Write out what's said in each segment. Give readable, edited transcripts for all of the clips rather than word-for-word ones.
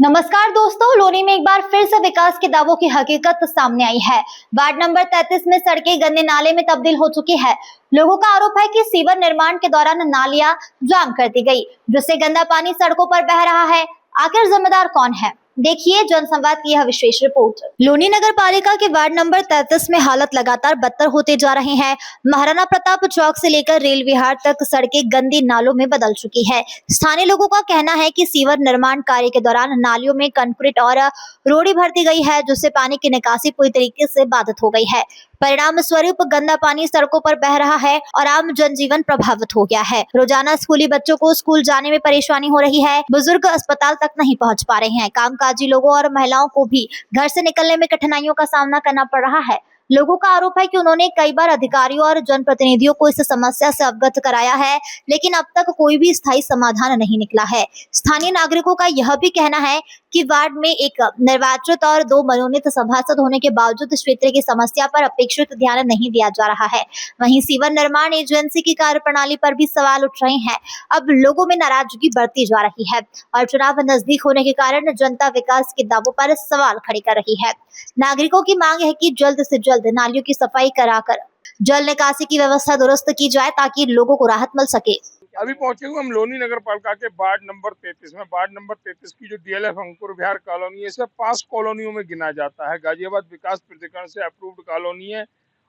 नमस्कार दोस्तों, लोनी में एक बार फिर से विकास के दावों की हकीकत सामने आई है। वार्ड नंबर 33 में सड़कें गंदे नाले में तब्दील हो चुकी है। लोगों का आरोप है कि सीवर निर्माण के दौरान नालियां जाम कर दी गई, जिससे गंदा पानी सड़कों पर बह रहा है। आखिर जिम्मेदार कौन है? देखिए जनसंवाद की यह विशेष रिपोर्ट। लोनी नगर पालिका के वार्ड नंबर 33 में हालत लगातार बदतर होते जा रहे हैं। महाराणा प्रताप चौक से लेकर रेल विहार तक सड़कें गंदी नालों में बदल चुकी है। स्थानीय लोगों का कहना है कि सीवर निर्माण कार्य के दौरान नालियों में कंक्रीट और रोड़ी भर दी गई है, जिससे पानी की निकासी पूरी तरीके से बाधित हो गई है। परिणाम स्वरूप गंदा पानी सड़कों पर बह रहा है और आम जनजीवन प्रभावित हो गया है। रोजाना स्कूली बच्चों को स्कूल जाने में परेशानी हो रही है। बुजुर्ग अस्पताल तक नहीं पहुंच पा रहे हैं। कामकाजी लोगों और महिलाओं को भी घर से निकलने में कठिनाइयों का सामना करना पड़ रहा है। लोगों का आरोप है कि उन्होंने कई बार अधिकारियों और जनप्रतिनिधियों को इस समस्या से अवगत कराया है, लेकिन अब तक कोई भी स्थायी समाधान नहीं निकला है। स्थानीय नागरिकों का यह भी कहना है कि वार्ड में एक निर्वाचित और 2 मनोनीत सभासद होने के बावजूद क्षेत्र की समस्या पर अपेक्षित ध्यान नहीं दिया जा रहा है। वहीं सीवर निर्माण एजेंसी की कार्यप्रणाली पर भी सवाल उठ रहे हैं। अब लोगों में नाराजगी बढ़ती जा रही है और चुनाव नजदीक होने के कारण जनता विकास के दावों पर सवाल खड़े कर रही है। नागरिकों की मांग है कि जल्द से जल्द नालियों की सफाई कराकर जल निकासी की व्यवस्था दुरुस्त की जाए, ताकि लोगों को राहत मिल सके। अभी पहुंचे हुए हम लोनी नगर पालिका के वार्ड नंबर 33 में। वार्ड नंबर 33 की जो डीएलएफ अंकुर विहार कॉलोनी है, इसे 5 कॉलोनियों में गिना जाता है। गाजियाबाद विकास प्राधिकरण से अप्रूव्ड कॉलोनी है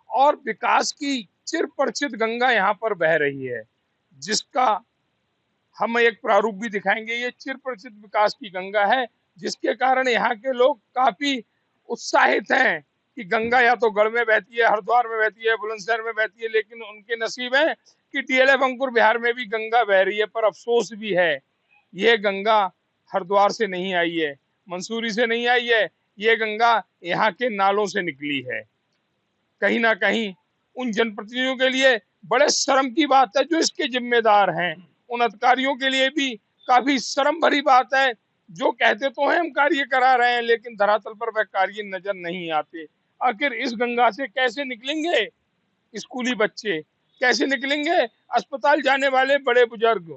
और विकास की चिर परिचित गंगा यहाँ पर बह रही है, जिसका हम एक प्रारूप भी दिखाएंगे। ये चिर परिचित विकास की गंगा है, जिसके कारण यहाँ के लोग काफी उत्साहित हैं कि गंगा या तो गढ़ में बहती है, हरिद्वार में बहती है, बुलंदशहर में बहती है, लेकिन उनके नसीब है कि डीएलएफ अंकुर बिहार में भी गंगा बह रही है। पर अफसोस भी है, ये गंगा हरिद्वार से नहीं आई है, मंसूरी से नहीं आई है, ये गंगा यहाँ के नालों से निकली है। कहीं ना कहीं उन जनप्रतिनिधियों के लिए बड़े शर्म की बात है जो इसके जिम्मेदार हैं। उन अधिकारियों के लिए भी काफी शर्म भरी बात है, जो कहते तो हैं हम कार्य करा रहे हैं, लेकिन धरातल पर वह कार्य नजर नहीं आते। आखिर इस गंगा से कैसे निकलेंगे स्कूली बच्चे, कैसे निकलेंगे अस्पताल जाने वाले बड़े बुजुर्ग,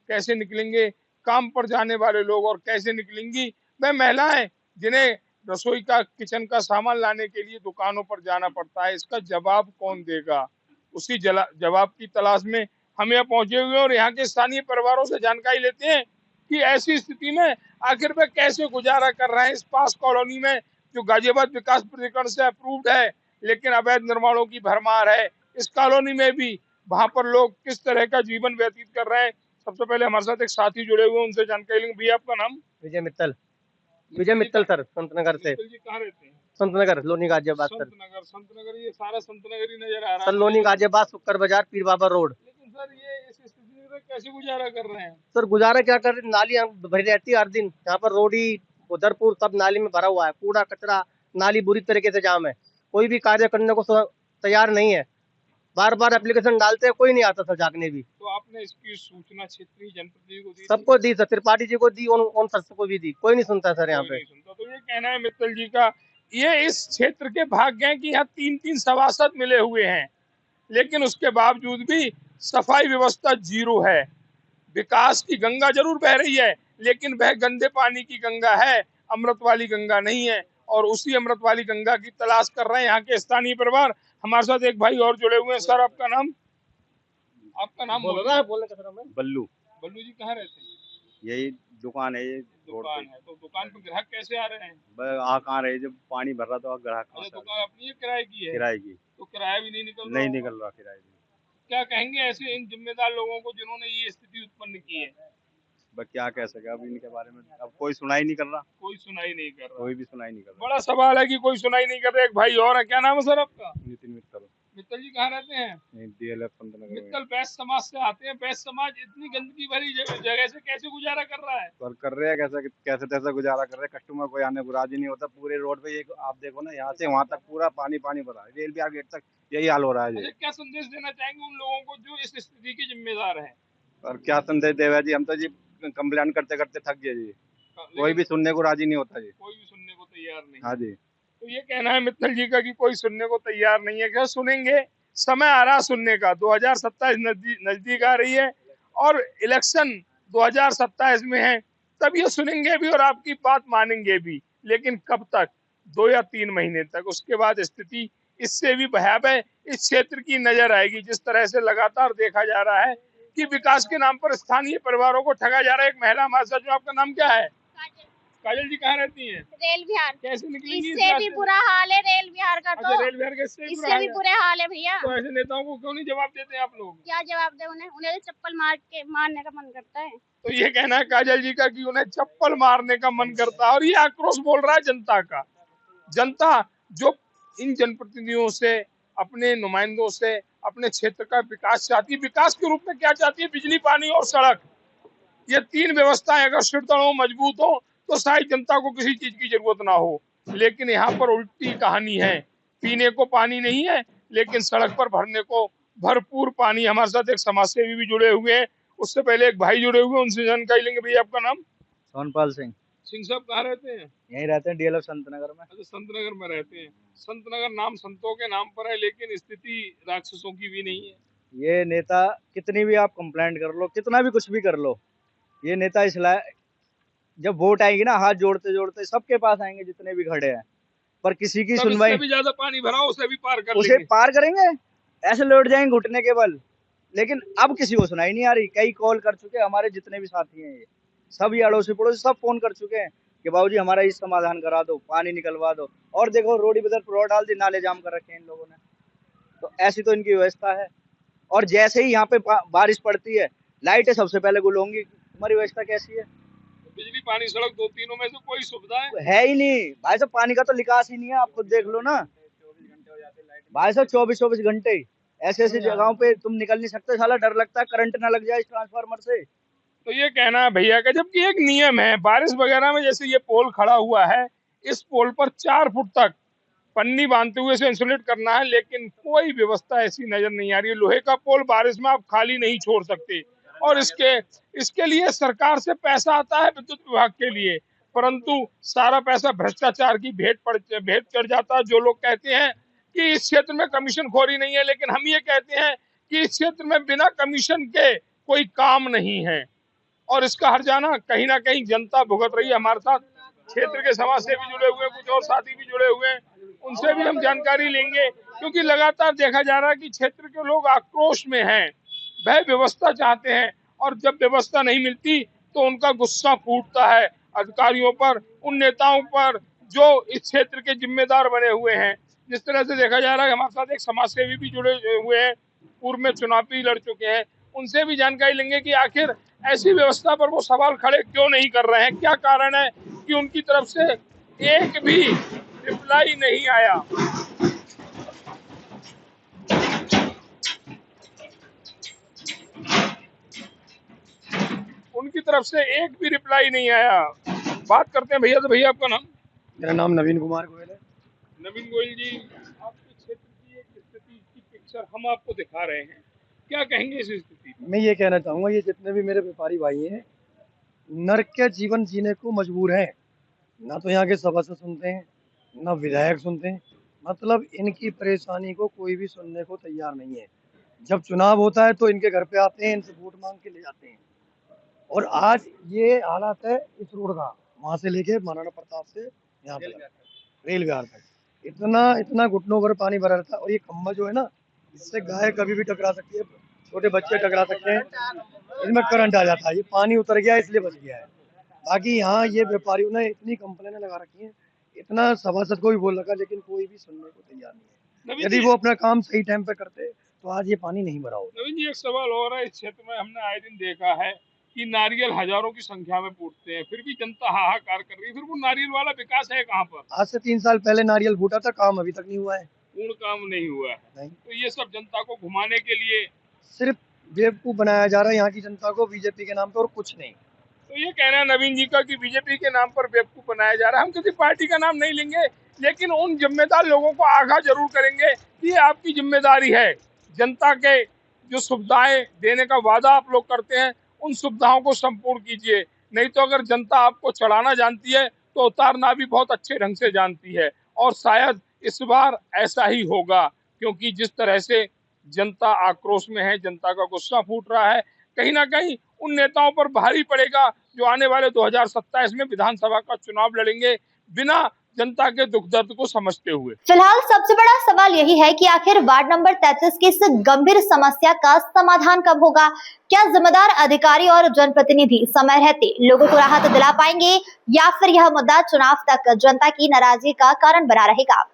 कैसे निकलेंगे काम पर जाने वाले लोग, और कैसे निकलेंगी वह महिलाएं जिन्हें रसोई का किचन का सामान लाने के लिए दुकानों पर जाना पड़ता है। इसका जवाब कौन देगा? उसी जवाब की तलाश में हम यहाँ पहुंचे हुए हैं और यहाँ के स्थानीय परिवारों से जानकारी लेते हैं कि ऐसी स्थिति में आखिर वे कैसे गुजारा कर रहे हैं इस पास कॉलोनी में, जो गाजियाबाद विकास प्राधिकरण से अप्रूव्ड है, लेकिन अवैध निर्माणों की भरमार है। इस कॉलोनी में भी वहां पर लोग किस तरह का जीवन व्यतीत कर रहे हैं। सबसे पहले हमारे साथ एक साथी जुड़े हुए हैं, उनसे जानकारी लेंगे। भैया आपका नाम? विजय मित्तल। विजय मित्तल सर, संतनगर से। जी कहाँ रहते हैं? संतनगर, लोनी गाजियाबाद सर। संतनगर, ये सारा संतनगर ही नजर आ रहा है सर लोनी गाजियाबाद शुक्कर बाजार पीर बाबा रोड। लेकिन सर ये इस स्थिति में कैसे गुजारा कर रहे हैं? सर गुजारा क्या कर रहे, नाली भरी रहती है हर दिन। यहाँ पर रोडी उधरपुर सब नाली में भरा हुआ है, कूड़ा कचरा, नाली बुरी तरीके से जाम है। कोई भी कार्य करने को तैयार नहीं है। बार बार एप्लीकेशन डालते हैं, कोई नहीं आता सर जागने भी। तो आपने इसकी सूचना क्षेत्रीय जनप्रतिनिधि को दी? सबको दी सर, त्रिपाठी जी को दी, उन सर को भी दी, कोई नहीं सुनता सर यहाँ पे। तो ये कहना है मित्तल जी का, ये इस क्षेत्र के भाग्य हैं कि यहाँ 3-3 सभासद मिले हुए हैं, लेकिन उसके बावजूद भी सफाई व्यवस्था जीरो है। विकास की गंगा जरूर बह रही है, लेकिन वह गंदे पानी की गंगा है, अमृत वाली गंगा नहीं है। और उसी अमृत वाली गंगा की तलाश कर रहे हैं यहाँ के स्थानीय परिवार। हमारे साथ एक भाई और जुड़े हुए हैं। सर आपका नाम? आपका नाम बोल रहा है, बोलने का सर। बल्लू। बल्लू जी कहाँ रहते हैं? यही दुकान है, ये दुकान है। तो दुकान पर ग्राहक कैसे आ रहे हैं? आ कहाँ रहे, जब पानी भर रहा तो ग्राहक कहाँ से आ रहे? दुकान अपनी है, किराए की है? किराए की। तो किराया भी नहीं निकल नहीं निकल रहा किराए की। क्या कहेंगे ऐसे इन जिम्मेदार लोगों को जिन्होंने ये स्थिति उत्पन्न की है? बस क्या कह सके अब इनके बारे में, अब कोई सुनाई नहीं कर रहा। कोई सुनाई नहीं कर रहा। कोई भी सुनाई नहीं कर रहा। बड़ा सवाल है कि कोई सुनाई नहीं कर रहा। एक भाई और है, क्या नाम है सर आपका? नितिन मित्तल। मित्तल जी कहाँ रहते हैं? डीएलएफ संतनगर में। मित्तल बैस समाज से आते हैं। बैस समाज इतनी गंदगी भरी जगह से कैसे गुजारा कर रहा है? और कर रहे हैं कैसे तैसे गुजारा कर रहे हैं। कस्टमर को आने को राजी नहीं होता। पूरे रोड पे ये आप देखो ना, यहाँ से वहाँ तक पूरा पानी पानी भरा है। रेल बिहार गेट तक यही हाल हो रहा है। अच्छा, क्या संदेश देना चाहेंगे उन लोगों को जो इस स्थिति के जिम्मेदार हैं? और क्या संदेश देगा जी, हम तो जी कंप्लेन करते करते थक गए जी। कोई भी सुनने को राजी नहीं होता जी। कोई भी सुनने को तैयार नहीं। हाँ जी। तो ये कहना है मित्तल जी का कि कोई सुनने को तैयार नहीं है। क्या सुनेंगे, समय आ रहा सुनने का। 2027 नजदीक आ रही है और इलेक्शन 2027 में है, तब ये सुनेंगे भी और आपकी बात मानेंगे भी, लेकिन कब तक? 2 या 3 महीने तक। उसके बाद स्थिति इससे भी भयावह इस क्षेत्र की नजर आएगी। जिस तरह से लगातार देखा जा रहा है कि विकास के नाम पर स्थानीय परिवारों को ठगा जा रहा है। एक महिला हमारे साथ, जो आपका नाम क्या है? काजल जी कहाँ रहती हैं? रेल विहार। कैसे निकलेंगी? इससे भी बुरा हाल है रेल विहार का। तो अच्छा, रेल विहार के इससे भी बुरे हाल है भैया। तो ऐसे नेताओं को क्यों नहीं जवाब देते आप लोग? क्या जवाब दे उन्हें? उन्हें तो चप्पल मारने का मन करता है। तो ये कहना है काजल जी का कि उन्हें चप्पल मारने का मन करता है। और ये आक्रोश बोल रहा है जनता का। जनता जो इन जनप्रतिनिधियों से, अपने नुमाइंदों से अपने क्षेत्र का विकास चाहती है। विकास के रूप में क्या चाहती है? बिजली, पानी और सड़क। ये 3 व्यवस्थाएं अगर सुदृढ़ हो, मजबूत हो, तो शायद जनता को किसी चीज की जरूरत ना हो। लेकिन यहाँ पर उल्टी कहानी है। पीने को पानी नहीं है, लेकिन सड़क पर भरने को भरपूर पानी। हमारे साथ एक समाजसेवी भी जुड़े हुए हैं, उससे पहले एक भाई जुड़े हुए हैं, उनसे जानकारी लेंगे। भैया आपका नाम? सोनपाल सिंह। सिंह साहब कहाँ रहते हैं? यहीं रहते हैं, डीएलएफ संतनगर में। अच्छा, संतनगर में रहते हैं। संतनगर नाम संतों के नाम पर है, लेकिन स्थिति राक्षसों की भी नहीं है। ये नेता कितनी भी आप कंप्लेंट कर लो, कितना भी कुछ भी कर लो, ये नेता इसलिए जब वोट आएगी ना, हाथ जोड़ते जोड़ते सबके पास आएंगे जितने भी खड़े हैं, पर किसी की सुनवाई। भी ज्यादा पानी भरा उसे भी पार कर उसे पार करेंगे, ऐसे लौट जाएंगे घुटने के बल। लेकिन अब किसी को सुनाई नहीं आ रही। कई कॉल कर चुके हैं हमारे जितने भी साथी हैं, ये सब ये अड़ोसी पड़ोसी सब फोन कर चुके हैं कि बाबूजी हमारा इस समाधान करा दो, पानी निकलवा दो। और देखो रोड बदर रोड डाल दी, नाले जाम कर रखे हैं इन लोगों ने। तो ऐसी तो इनकी व्यवस्था है। और जैसे ही यहाँ पे बारिश पड़ती है, लाइटें सबसे पहले गुल होंगी। हमारी व्यवस्था कैसी है? बिजली, पानी, सड़क, दो तीनों में से कोई सुविधा है ही नहीं भाई साहब। पानी का तो निकास ही नहीं है, आप खुद देख लो ना भाई साहब। 24 घंटे ऐसे ऐसी जगहों पे तुम निकल नहीं सकते। साला डर लगता है करंट ना लग जाए इस ट्रांसफार्मर से। तो ये कहना है भैया का, जबकि एक नियम है बारिश वगैरह में, जैसे ये पोल खड़ा हुआ है, इस पोल पर 4 फुट तक पन्नी बांधते हुए इसे इंसुलेट करना है, लेकिन कोई व्यवस्था ऐसी नजर नहीं आ रही है। लोहे का पोल बारिश में आप खाली नहीं छोड़ सकते। और इसके लिए सरकार से पैसा आता है विद्युत विभाग के लिए, परंतु सारा पैसा भ्रष्टाचार की भेंट चढ़ जाता है। जो लोग कहते हैं कि इस क्षेत्र में कमीशन खोरी नहीं है, लेकिन हम ये कहते हैं कि इस क्षेत्र में बिना कमीशन के कोई काम नहीं है। और इसका हर्जाना कहीं ना कहीं जनता भुगत रही है। हमारे साथ क्षेत्र के समाज से भी जुड़े हुए, कुछ और साथी भी जुड़े हुए हैं, उनसे भी हम जानकारी लेंगे। क्योंकि लगातार देखा जा रहा है कि क्षेत्र के लोग आक्रोश में हैं, वह व्यवस्था चाहते हैं, और जब व्यवस्था नहीं मिलती तो उनका गुस्सा फूटता है अधिकारियों पर, उन नेताओं पर जो इस क्षेत्र के जिम्मेदार बने हुए हैं। जिस तरह से देखा जा रहा है, हमारे साथ एक समाजसेवी भी जुड़े हुए हैं, पूर्व में चुनाव भी लड़ चुके हैं, उनसे भी जानकारी लेंगे कि आखिर ऐसी व्यवस्था पर वो सवाल खड़े क्यों नहीं कर रहे हैं। क्या कारण है कि उनकी तरफ से एक भी रिप्लाई नहीं आया। उनकी तरफ से एक भी रिप्लाई नहीं आया। बात करते हैं भैया। तो भैया आपका नाम? मेरा नाम नवीन कुमार गोयल है। नवीन गोयल जी, आपके क्षेत्र की एक स्थिति की पिक्चर हम आपको दिखा रहे हैं, क्या कहेंगे इस स्थिति? मैं ये कहना चाहूँगा, ये जितने भी मेरे व्यापारी भाई हैं, नरक के जीवन जीने को मजबूर हैं। ना तो यहाँ के सभासद सुनते हैं, ना विधायक सुनते हैं। मतलब इनकी परेशानी को कोई भी सुनने को तैयार नहीं है। जब चुनाव होता है तो इनके घर पे आते हैं, इनसे वोट मांग के ले जाते हैं। और आज ये हालात है इस रोड का, वहाँ से लेके महाराणा प्रताप से यहाँ तक रेल विहार तक, इतना घुटनों भर पानी भरा रहता है। और ये खम्भा जो है ना, इससे गाय कभी भी टकरा सकती है, छोटे बच्चे टकरा सकते हैं, इसमें करंट आ जाता है। ये पानी उतर गया इसलिए बच गया है। बाकी यहाँ ये व्यापारियों ने इतनी कंप्लेनें लगा रखी हैं, इतना सभासद को भी बोल रखा, लेकिन कोई भी सुनने को तैयार नहीं है। यदि वो अपना काम सही टाइम पे करते तो आज ये पानी नहीं भरा होता। नवीन जी, एक सवाल हो रहा है। इस क्षेत्र में हमने आए दिन देखा है कि नारियल हजारों की संख्या में फूटते हैं, फिर भी जनता हाहाकार कर रही है। फिर वो नारियल वाला विकास है कहाँ पर? आज से 3 साल पहले नारियल फूटा था, काम अभी तक नहीं हुआ है। पूर्ण काम नहीं हुआ है। नहीं। तो ये सब जनता को घुमाने के लिए सिर्फ बेवकूफ बनाया जा रहा है यहाँ की जनता को, बीजेपी के नाम पे, और कुछ नहीं। तो ये कहना है नवीन जी का कि बीजेपी के नाम पर बेवकूफ बनाया जा रहा है। हम किसी पार्टी का नाम नहीं लेंगे, लेकिन उन जिम्मेदार लोगों को आगाह जरूर करेंगे कि ये आपकी जिम्मेदारी है। जनता के जो सुविधाएं देने का वादा आप लोग करते हैं, उन सुविधाओं को संपूर्ण कीजिए। नहीं तो अगर जनता आपको चढ़ाना जानती है तो उतारना भी बहुत अच्छे ढंग से जानती है, और शायद इस बार ऐसा ही होगा, क्योंकि जिस तरह से जनता आक्रोश में है, जनता का गुस्सा फूट रहा है, कहीं ना कहीं उन नेताओं पर भारी पड़ेगा जो आने वाले 2027 में विधानसभा का चुनाव लड़ेंगे बिना जनता के दुख दर्द को समझते हुए। फिलहाल सबसे बड़ा सवाल यही है कि आखिर वार्ड नंबर 33 की इस गंभीर समस्या का समाधान कब होगा? क्या जिम्मेदार अधिकारी और जनप्रतिनिधि समय रहते लोगों को राहत दिला पाएंगे, या फिर यह मुद्दा चुनाव तक जनता की नाराजगी का कारण बना रहेगा?